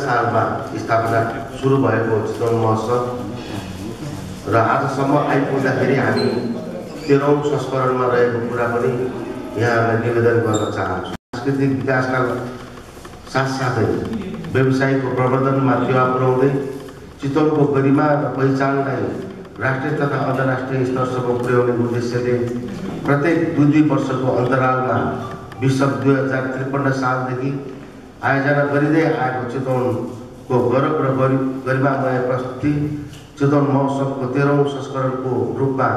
सालमा स्थापना सुरु भएको चितवन महोत्सव र आजसम्म आइपुग्दाखेरि हामी 13औं संस्करणमा रहेको कुरा पनि यहाँलाई निवेदन गर्न चाहन्छु। सांस्कृतिक विकासका साथसाथै व्यवसायको प्रवर्धनमा टेवा पुर्याउँदै चितवनको गरिमा र पहिचानलाई राष्ट्रिय तथा अन्तर्राष्ट्रिय स्तरसम्म पुर्याउने उद्देश्यले प्रत्येक 2 वर्षको अन्तरालमा विश्व 2053 सालदेखि आयोजना गरिँदै आएको चितवनको गौरव र गरिमामय प्रस्तुति चितवन महोत्सवको 13औं संस्करणको रूपमा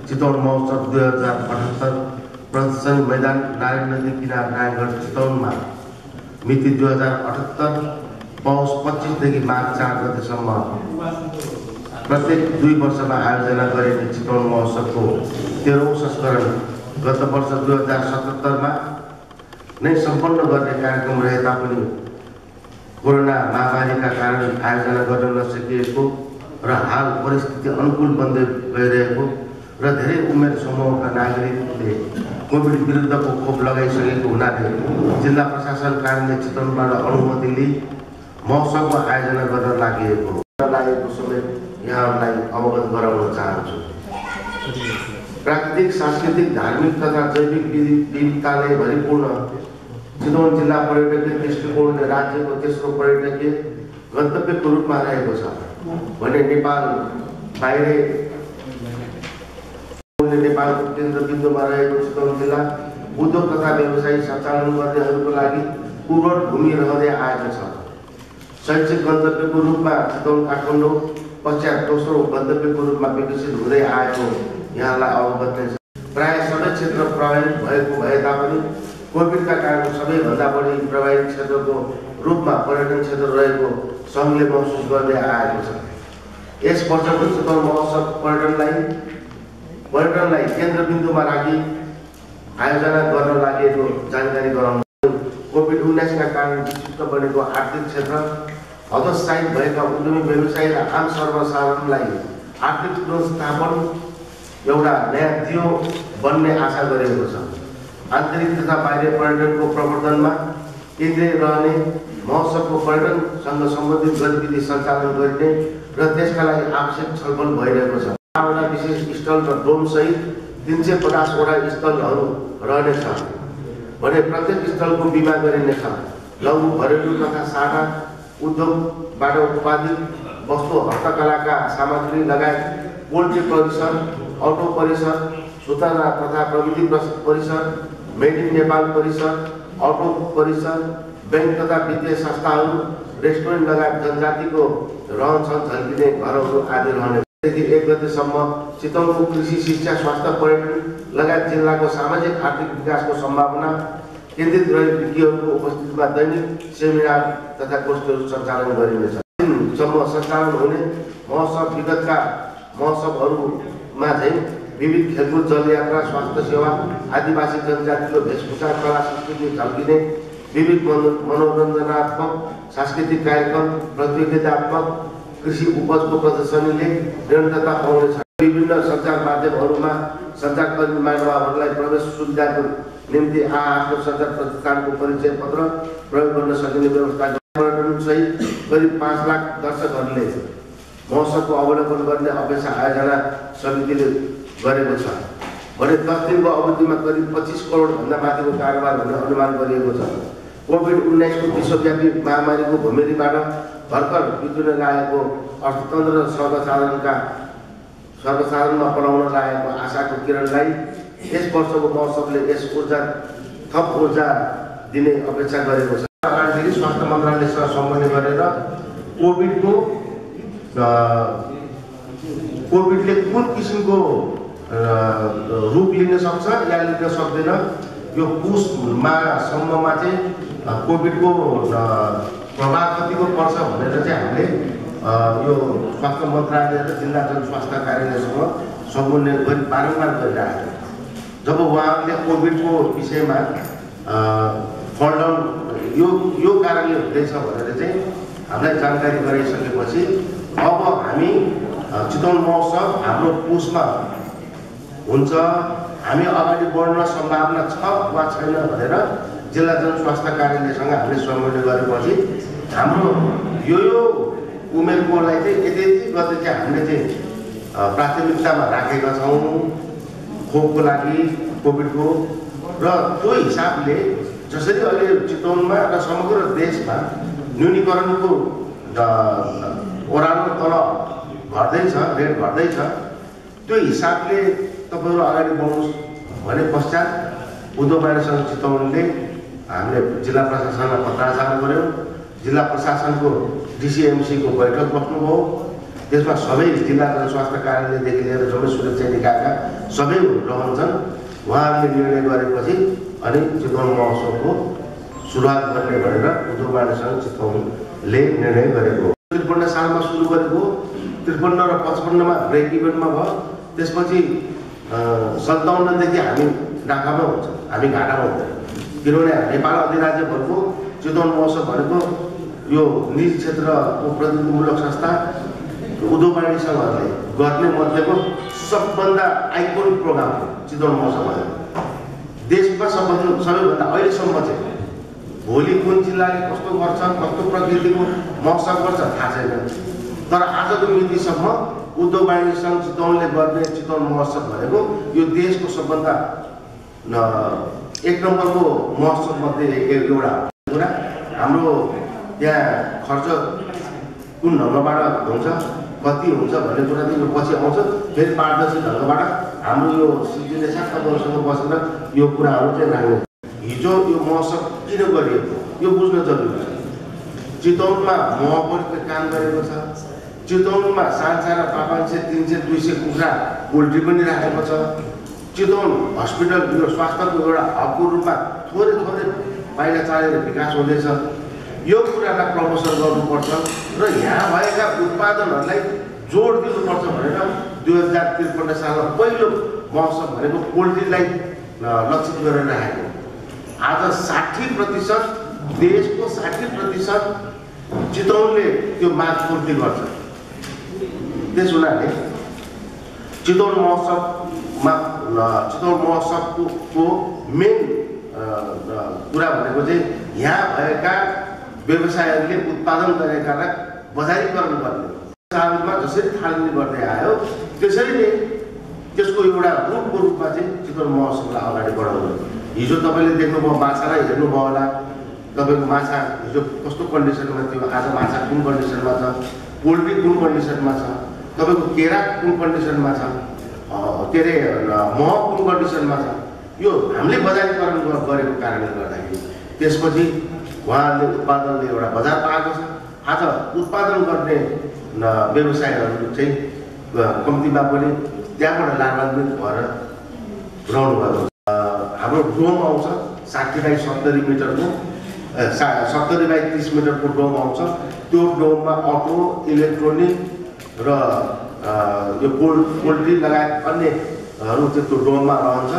चितवन महोत्सव 2078 प्रदर्शनी मैदान नारायण नदी किनार नारायणगढ चितवनमा मिति 2078 पौष 25 देखि माघ 4 गतेसम्म प्रत्येक 2 वर्षमा आयोजना गरिने चितवन महोत्सवको 13औं संस्करण गत वर्ष 2077 मा नै सम्पन्न गर्ने कार्यक्रम रहे तापनि कोरोना महामारीका कारण आयोजना गर्न नसकिएको र हाल परिस्थिति अनुकूल बन्दै गइरहेको र धेरै उमेर समूहका नागरिकले कोभिड विरुद्धको खोप लगाइसकेको हुनाले जिल्ला प्रशासन कार्यालय चितवनबाट अनुमति लिई महोत्सवको आयोजना गर्न लागेको समेत यहाँहरूलाई अवगत गराउन चाहन्छु। प्राकृतिक, सांस्कृतिक, धार्मिक तथा जैविक विविधताले भरिपूर्ण चितवन जिल्ला पर्यटकीय दृष्टिकोणले राज्यको तेस्रो पर्यटकीय गन्तव्यको रूपमा रहेको छ भने नेपालको केन्द्रबिन्दुमा रहेको चितवन जिल्ला उद्योग तथा व्यवसाय सञ्चालन गर्नेहरूको लागि उर्वर भूमि रहँदै आएको छ। शैक्षिक गन्तव्यको रूपमा चितवन काठमाडौँ पश्चात दोस्रो गन्तव्यको रूपमा विकसित हुँदै आएको यहाँलाई अवगत नै छ। प्राय सबै क्षेत्र प्रभावित भएको भए तापनि कोभिडका कारण सबैभन्दा बढी प्रभावित क्षेत्रको रूपमा पर्यटन क्षेत्र रहेको सङ्घले महसुस गर्दै आएको छ। यस वर्षको चितवन महोत्सव पर्यटनलाई केन्द्रबिन्दुमा राखी आयोजना गर्न लागेको जानकारी गराउनु। कोभिड-19 का कारण विशिष्ट बनेको आर्थिक क्षेत्र हतोत्साहित भएका उद्यमी व्यवसायी र आम सर्वसाधारणलाई आर्थिक पुनर्स्थापन एउटा नयाँ दियो बन्ने आशा गरेको छ। आन्तरिक तथा बाह्य पर्यटनको प्रवर्धनमा केन्द्रीय रहने महोत्सवको पर्यटनसँग सम्बन्धित गतिविधि सञ्चालन गरिने र त्यसका लागि आवश्यक छलफल भइरहेको छ। 12 विशेष स्थल र डोम सहित 350 वटा स्थलहरू रहनेछ भने प्रत्येक स्थलको बिमा गरिनेछ। लघु, घरेलु तथा साना उद्योगबाट उत्पादित वस्तु, हस्तकलाका सामग्री लगायत पोल्ट्री परिसर, अटो परिसर, सूचना तथा प्रविधि परिसर, मेड इन नेपाल परिसर, अटो परिसर, बैंक तथा वित्तीय संस्थाहरू, रेस्टुरेन्ट लगायत जनजातिको रहनसहन झल्किने घरहरू आदि रहने। 1 गतेसम्म चितवनको कृषि, शिक्षा, स्वास्थ्य, पर्यटन लगायत जिल्लाको सामाजिक आर्थिक विकासको सम्भावना केन्द्रित रही विज्ञहरूको उपस्थितिमा दैनिक सेमिनार तथा गोष्ठीहरू सञ्चालन गरिनेछ। दिनसम्म सञ्चालन हुने महोत्सव विगतका महोत्सवहरूमा झैँ विविध खेलकुद, जलयात्रा, स्वास्थ्य सेवा, आदिवासी जनजातिको वेशभूषा, कला संस्कृति झल्किने विविध मनोरञ्जनात्मक सांस्कृतिक कार्यक्रम, प्रतियोगितात्मक कृषि उपजको प्रदर्शनीले निरन्तरता पाउनेछ। विभिन्न सञ्चार माध्यमहरूमा सञ्चारकर्मी मानवहरूलाई प्रवेश सुविधाको निम्ति आफ्नो सञ्चार प्रतिष्ठानको परिचय पत्र प्रयोग गर्न सकिने व्यवस्था। पर्यटन सहित करिब 5 लाख दर्शकहरूले महोत्सवको अवलोकन गर्ने अपेक्षा आयोजना समितिले गरेको छ भने 10 दिनको अवधिमा करिब 25 करोड भन्दा माथिको कारोबार हुने अनुमान गरिएको छ। कोभिड-19 को विश्वव्यापी महामारीको भुमेरीबाट भर्खर बिजुन लागेको अर्थतन्त्र र सर्वसाधारणमा पलाउन लागेको आशाको किरणलाई यस वर्षको महोत्सवले थप ऊर्जा दिने अपेक्षा गरेको छ। स्वास्थ्य मन्त्रालयसँग समन्वय गरेर कोभिडले कुन किसिमको रूप लिन सक्छ या लिन सक्दैन, यो पुससम्ममा चाहिँ कोभिडको प्रभाव कतिको पर्छ भनेर चाहिँ हामीले यो स्वास्थ्य मन्त्रालय र जिल्ला जनस्वास्थ्य कार्यालयसँग समन्वय गरी बारम्बार गरिरहेको छ। जब उहाँहरूले कोभिडको विषयमा फलडाउन यो कारणले हुँदैछ भनेर चाहिँ हामीलाई जानकारी गराइसकेपछि अब चितवन महोत्सव हाम्रो पुसमा हुन्छ, हामी अगाडि बढ्न सम्भावना छ वा छैन भनेर जिल्ला जनस्वास्थ्य कार्यालयसँग हामीले समन्वय गरेपछि हाम्रो यो उमेरकोलाई चाहिँ यति गर्दै चाहिँ हामीले चाहिँ प्राथमिकतामा राखेका छौँ खोपको लागि, कोभिडको। र त्यो हिसाबले जसरी अहिले चितवनमा र समग्र देशमा न्यूनीकरणको ओह्रालो तल घट्दैछ, रेट घट्दैछ, त्यो हिसाबले तपाईँहरू अगाडि बढ्नुहोस् भने पश्चात उद्धव वाणिज्य चितवनले हामीले जिल्ला प्रशासनलाई पत्राचार गऱ्यौँ। जिल्ला प्रशासनको डिसिएमसीको बैठक बस्नुभयो। त्यसमा सबै जिल्ला जनस्वास्थ्य कार्यालयदेखि लिएर सबै सुरक्षा निकायका सबै रहन्छन्। उहाँहरूले निर्णय गरेपछि अनि चितवन महोत्सवको सुरुवात गर्ने भनेर उद्धव वाणिज्य चितवनले निर्णय गरेको। 53 सालमा सुरु गरेको, 53 र 55मा ब्रेक इभेन्टमा भयो। त्यसपछि 57 देखि हामी नाकामा हुन्छ, हामी घाटामा हुँदैन। किनभने नेपाल अधिराज्यभरको चितवन महोत्सव भनेको यो निजी क्षेत्रको प्रतिनिधिमूलक संस्था उद्धव वाणिज्यसँगले गर्ने मध्येको सबभन्दा आइकोनिक प्रोग्राम हो चितवन महोत्सव भनेको। देशमा सबैभन्दा अहिलेसम्म चाहिँ भोलि कुन जिल्लाले कस्तो गर्छ, कस्तो प्रकृतिको महोत्सव गर्छ थाहा छैन, तर आजको मितिसम्म उद्धव वाणिज्य चितवनले गर्ने चितवन महोत्सव भनेको यो देशको सबभन्दा 1 नम्बरको महोत्सव मध्ये एउटा कुरा। हाम्रो त्यहाँ खर्च कुन ढङ्गबाट हुन्छ, कति हुन्छ भन्ने कुरा चाहिँ यो पछि आउँछ। फेरि पारदर्शी ढङ्गबाट हाम्रो यो सिद्धिले साथीहरूसँग बसेर यो कुराहरू चाहिँ राख्ने। हिजो यो महोत्सव किन गरिएको यो बुझ्न जरुरी छ। चितवनमा महपौरले काम गरेको छ। चितवनमा सानसाना 500, 300, 200 कुखुरा पोल्ट्री पनि राखेको छ। चितवन हस्पिटल यो स्वास्थ्यको एउटा हबको रूपमा थोरै थोरै बाहिर चालेर विकास हुँदैछ। यो कुरालाई प्रमोसन गर्नुपर्छ र यहाँ भएका उत्पादनहरूलाई जोड दिनुपर्छ भनेर 2053 सालमा पहिलो महोत्सव भनेको पोल्ट्रीलाई लक्षित गरेर राखेको। आज 60% देशको 60% चितवनले त्यो माग पूर्ति गर्छ। त्यस हुनाले चितवन महोत्सवको मेन कुरा भनेको चाहिँ यहाँ भएका व्यवसायहरूले उत्पादन गरेकालाई बजारीकरण गर्ने। सालमा जसरी थालनी गर्दै आयो त्यसरी नै त्यसको एउटा रूपको रूपमा चाहिँ चितवन महोत्सवलाई अगाडि बढाउनु। हिजो तपाईँले देख्नुभयो माछालाई हेर्नुभयो होला, तपाईँको माछा हिजो कस्तो कन्डिसनमा थियो, आज माछा कुन कन्डिसनमा छ, पोल्ट्री कुन कन्डिसनमा छ, तपाईँको केरा कुन कन्डिसनमा छ, के अरे मह कुन कन्डिसनमा छ। यो हामीले बजारीकरण गरेको कारणले गर्दाखेरि त्यसपछि उहाँहरूले उत्पादनले एउटा बजार पाएको छ। आज उत्पादन गर्ने व्यवसायहरू चाहिँ कम्तीमा पनि त्यहाँबाट लाभान्वित भएर रहनु भएको छ। हाम्रो डोम आउँछ 60 बाई 70 मिटरको, 70 बाई 30 मिटरको डोम आउँछ। त्यो डोममा अटो, इलेक्ट्रोनिक र यो पोल्ट्री लगायत अन्यहरू चाहिँ त्यो डोममा रहन्छ।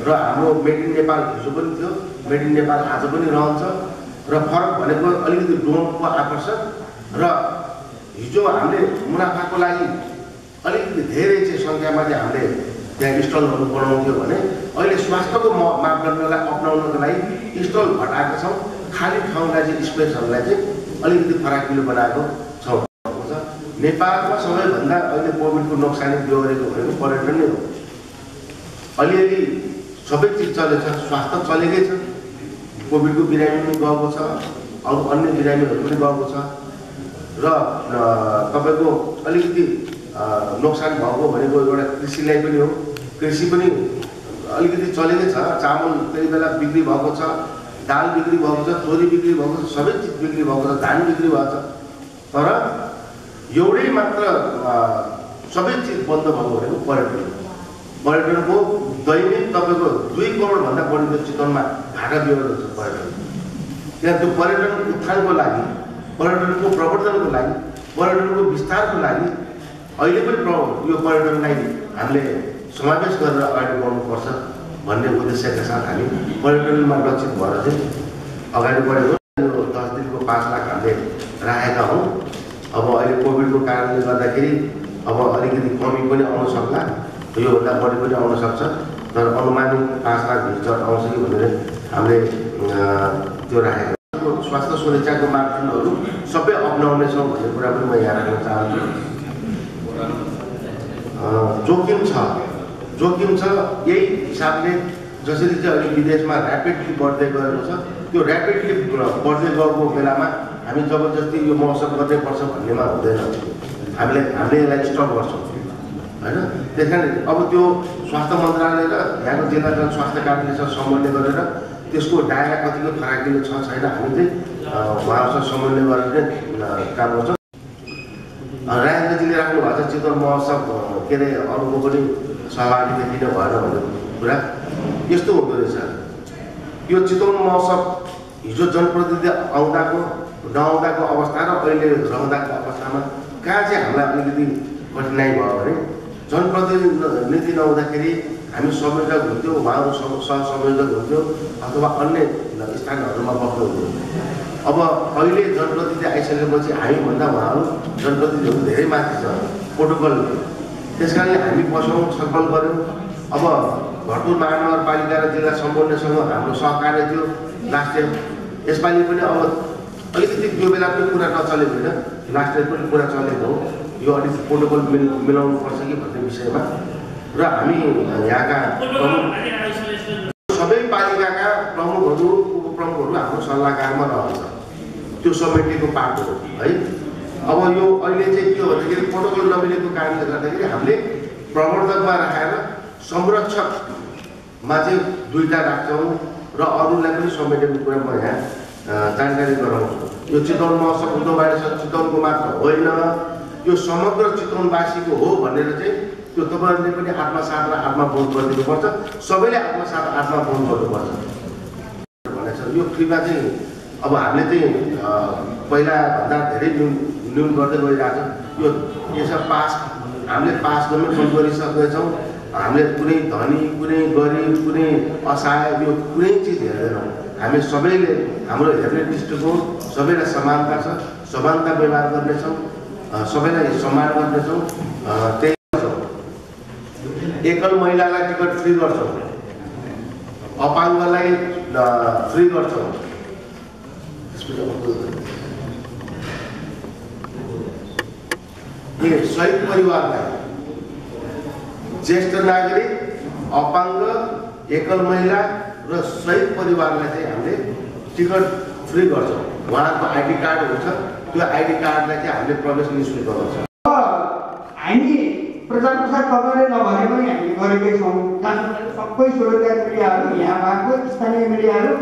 र हाम्रो मेड इन नेपाल हिजो पनि थियो, मेड इन नेपाल आज पनि रहन्छ। र फरक भनेको अलिकति डोमको आकर्षण र हिजो हामीले मुनाफाको लागि अलिकति धेरै चाहिँ सङ्ख्यामा चाहिँ हामीले त्यहाँ स्टलहरू बनाउँथ्यो भने अहिले स्वास्थ्यको मापदण्डलाई अपनाउनको लागि स्टल घटाएका छौँ। खाली ठाउँलाई चाहिँ स्पेसहरूलाई चाहिँ अलिकति फराकिलो बनाएको छौँ। नेपालमा सबैभन्दा अहिले कोभिडको नोक्सानी बेहोरेको भनेको पर्यटन नै हो। अलिअलि सबै चिज चलेछ, स्वास्थ्य चलेकै छ। कोभिडको बिरामी पनि गएको छ, अरू अन्य बिरामीहरू पनि गएको छ। र तपाईँको अलिकति नोक्सान भएको भनेको एउटा कृषिलाई पनि हो। कृषि पनि अलिकति चलेकै छ। चामल त्यही बेला बिक्री भएको छ, दाल बिक्री भएको छ, तोरी बिक्री भएको छ, सबै चिज बिक्री भएको छ, धान बिक्री भएको छ। तर एउटै मात्र सबै चिज बन्द भएको भनेको पर्यटन। पर्यटनको दैनिक तपाईँको 2 करोडभन्दा बढी चितवनमा घाटा बेहोरेको छ पर्यटन। त्यहाँ त्यो पर्यटन उत्थानको लागि, पर्यटनको प्रवर्धनको लागि, पर्यटनको विस्तारको लागि अहिले पनि यो पर्यटनलाई हामीले समावेश गरेर अगाडि बढ्नुपर्छ भन्ने उद्देश्यका साथ हामी पर्यटनमा लक्षित भएर चाहिँ अगाडि बढेको। 10 दिनको 5 लाख हामीले राखेका हौँ। अब अहिले कोभिडको कारणले गर्दाखेरि अब अलिकति कमी पनि आउन सक्ला, योभन्दा बढी पनि आउन सक्छ, तर अनुमानित 5 लाख भित्र आउँछ कि भनेर हामीले त्यो राखेको स्वास्थ्य सुरक्षाको मापदण्डहरू सबै अपनाउनेछौँ भन्ने कुरा पनि म यहाँ राख्न चाहन्छु। जोखिम छ यही हिसाबले जसरी चाहिँ अहिले विदेशमा ऱ्यापिडली बढ्दै गएको छ, त्यो ऱ्यापिडली बढ्दै गएको बेलामा हामी जबरजस्ती यो मौसम गर्नुपर्छ भन्नेमा हुँदैन। हामीले यसलाई स्टप गर्छौँ होइन। त्यस कारण अब त्यो स्वास्थ्य मन्त्रालय र यहाँको जिल्ला जनस्वास्थ्य कार्यालयसँग समन्वय गरेर त्यसको दायरा कतिको फराकिलो छ छैन हामी चाहिँ उहाँहरूसँग समन्वय गरेर काम गर्छौँ। राजेन्द्रजीले राख्नु भएको छ चितवन महोत्सव के अरे अरूको पनि सहभागिता किन भएन भन्ने कुरा यस्तो हुँदो रहेछ। यो चितवन महोत्सव हिजो जनप्रतिनिधि आउँदाको नआउँदाको अवस्था र अहिले रहँदाको अवस्थामा कहाँ चाहिँ हामीलाई अलिकति कठिनाइ भयो भने जनप्रतिनिधि नहुँदाखेरि हामी संयोजक हुन्थ्यौँ, उहाँहरू सहसंयोजक हुन्थ्यो अथवा अन्य स्थानहरूमा बस्नुहुन्थ्यो। अब अहिले जनप्रतिनिधि आइसकेपछि हामीभन्दा उहाँहरू जनप्रतिनिधिहरू धेरै माथि छ प्रोटोकल। त्यस कारणले हामी बसौँ छलफल गऱ्यौँ। अब भरतपुर महानगरपालिका र जिल्ला समन्वयसँग हाम्रो सहकार्य थियो लास्ट इयर। यसपालि पनि अब अलिकति त्यो बेला पनि कुरा नचलेको होइन, लास्ट इयर पनि कुरा चलेको हो। यो अलिक प्रोटोकल मिलाउनु पर्छ कि भन्ने विषयमा र हामी यहाँका सबै पालिकाका प्रमुखहरू उपप्रमुखहरू हाम्रो सल्लाहकारमा रहन्छ। त्यो समितिको पार्ट हो है। अब यो अहिले चाहिँ के हो भन्दाखेरि प्रोटोकल नमिलेको कारणले गर्दाखेरि हामीले प्रवर्धकमा राखेर संरक्षकमा चाहिँ 2टा राख्छौँ र अरूलाई पनि समेटेको कुरा म यहाँ जानकारी गराउँछु। यो चितवन महोत्सव उद्घाटन चितवनको मात्र होइन, यो समग्र चितवनवासीको हो भनेर चाहिँ त्यो तपाईँहरूले पनि आत्मसात र आत्मबोध गरिदिनुपर्छ। सबैले आत्मसात आत्मबोध गर्नुपर्छ भनेछ। यो फ्रीमा चाहिँ अब हामीले चाहिँ पहिलाभन्दा धेरै न्यून गर्दै गइरहेको छ। यो यसमा पास हामीले पास गर्नु कम गरिसकेछौँ। हामीले कुनै धनी कुनै गरिब कुनै असहाय यो कुनै चिज हेर्दैनौँ। हामी सबैले हाम्रो हेर्ने दृष्टिकोण सबैलाई समानता छ, समानता व्यवहार गर्नेछौँ, सबैलाई सम्मान गर्नेछौँ। त्यही एकल महिलालाई टिकट फ्री गर्छौँ, अपाङ्गलाई फ्री गर्छौँ। शहीद परिवारलाई ज्येष्ठ नागरिक, अपाङ्ग, एकल महिला र शहीद परिवारलाई चाहिँ हामीले टिकट फ्री गर्छौँ। उहाँको आइडी कार्ड हुन्छ, त्यो आइडी कार्डलाई चाहिँ हामीले प्रवेश निःशुल्क गर्छौँ। हामी प्रचार प्रसार गर्ने नभने पनि हामीले गरेकै छौँ। सबै सुरक्षा मिडियाहरू यहाँ भएको स्थानीय मिडियाहरू